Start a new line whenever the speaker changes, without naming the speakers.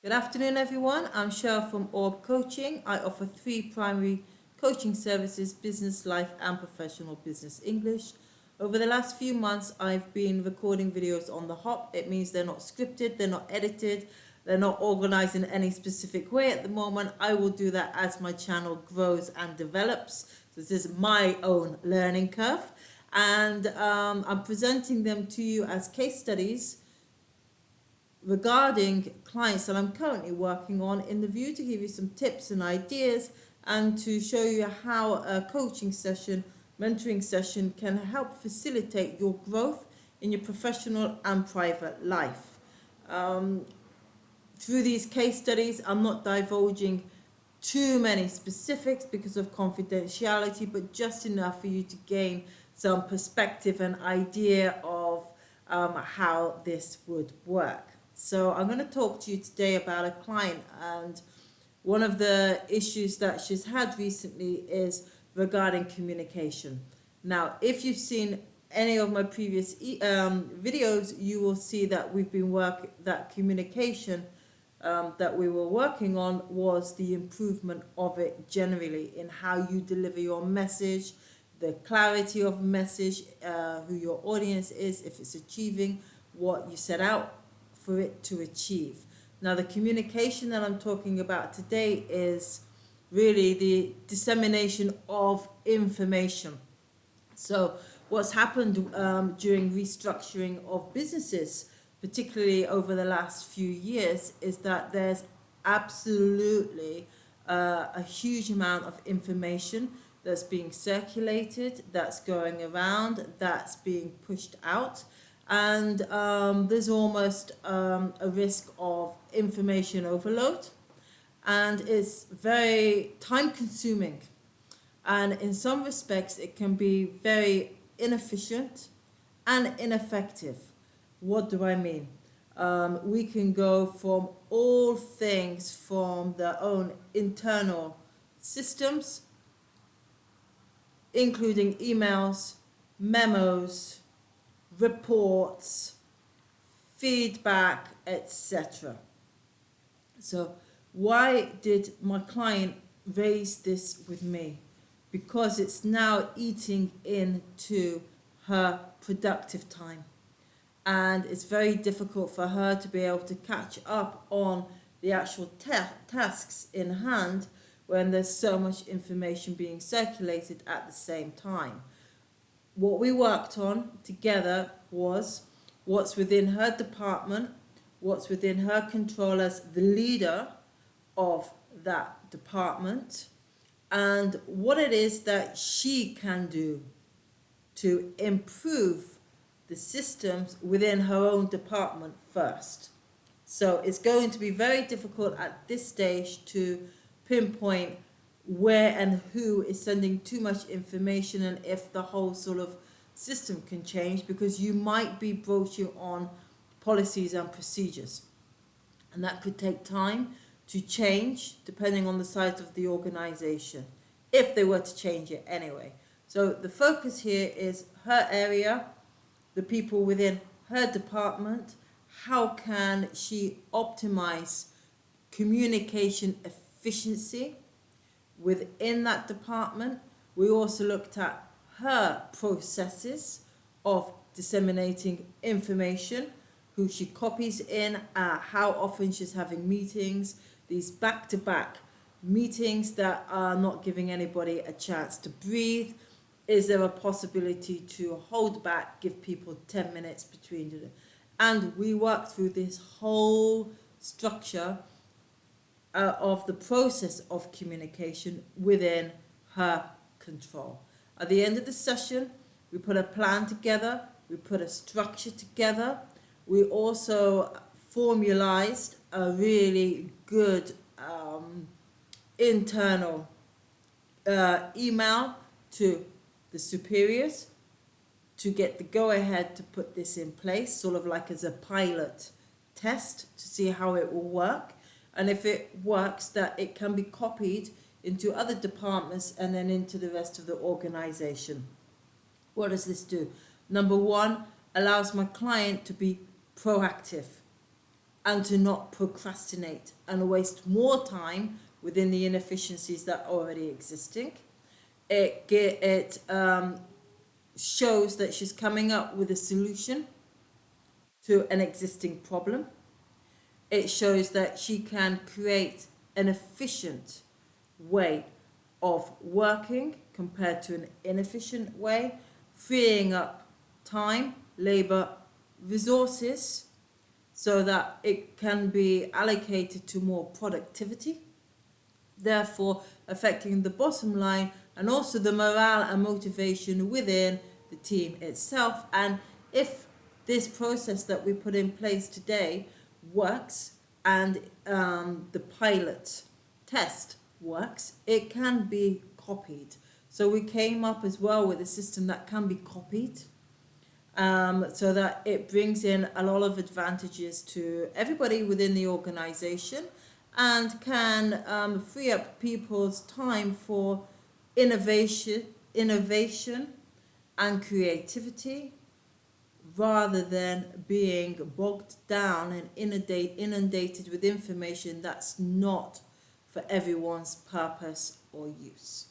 Good afternoon, everyone. I'm Cheryl from Orb Coaching. I offer 3 primary coaching services: business, life, and professional business English. Over the last few months, I've been recording videos on the hop. It means they're not scripted, they're not edited, they're not organized in any specific way at the moment. I will do that as my channel grows and develops. So this is my own learning curve. And I'm presenting them to you as case studies regarding clients that I'm currently working on, in the view to give you some tips and ideas and to show you how a coaching session, mentoring session can help facilitate your growth in your professional and private life. Through these case studies, I'm not divulging too many specifics because of confidentiality, but just enough for you to gain some perspective and idea of how this would work. So I'm going to talk to you today about a client, and one of the issues that she's had recently is regarding communication. Now, if you've seen any of my previous videos, you will see that we've been that communication that we were working on was the improvement of it generally in how you deliver your message, the clarity of message, who your audience is, if it's achieving what you set out for it to achieve. Now, the communication that I'm talking about today is really the dissemination of information. So what's happened during restructuring of businesses, particularly over the last few years, is that there's absolutely a huge amount of information that's being circulated, that's going around, that's being pushed out. And there's almost a risk of information overload, and it's very time consuming, and in some respects it can be very inefficient and ineffective. What do I mean? We can go from all things from their own internal systems, including emails, memos, reports, feedback, etc. So why did my client raise this with me? Because it's now eating into her productive time, and it's very difficult for her to be able to catch up on the actual tasks in hand when there's so much information being circulated at the same time. What we worked on together was what's within her department, what's within her control as the leader of that department, and what it is that she can do to improve the systems within her own department first. So it's going to be very difficult at this stage to pinpoint where and who is sending too much information, and if the whole sort of system can change, because you might be broaching on policies and procedures, and that could take time to change depending on the size of the organization, if they were to change it anyway. So the focus here is her area, the people within her department. How can she optimize communication efficiency within that department? We also looked at her processes of disseminating information, who she copies in, how often she's having meetings, these back-to-back meetings that are not giving anybody a chance to breathe. Is there a possibility to hold back, give people 10 minutes between them? And we worked through this whole structure of the process of communication within her control. At the end of the session, we put a plan together, we put a structure together. We also formalized a really good internal email to the superiors to get the go-ahead to put this in place, sort of like as a pilot test to see how it will work. And if it works, that it can be copied into other departments and then into the rest of the organization. What does this do? Number one, allows my client to be proactive and to not procrastinate and waste more time within the inefficiencies that are already existing. It shows that she's coming up with a solution to an existing problem. It shows that she can create an efficient way of working compared to an inefficient way, freeing up time, labor, resources, so that it can be allocated to more productivity, therefore affecting the bottom line and also the morale and motivation within the team itself. And if this process that we put in place today works, and the pilot test works, it can be copied. So we came up as well with a system that can be copied, so that it brings in a lot of advantages to everybody within the organization, and can free up people's time for innovation and creativity, rather than being bogged down and inundated with information that's not for everyone's purpose or use.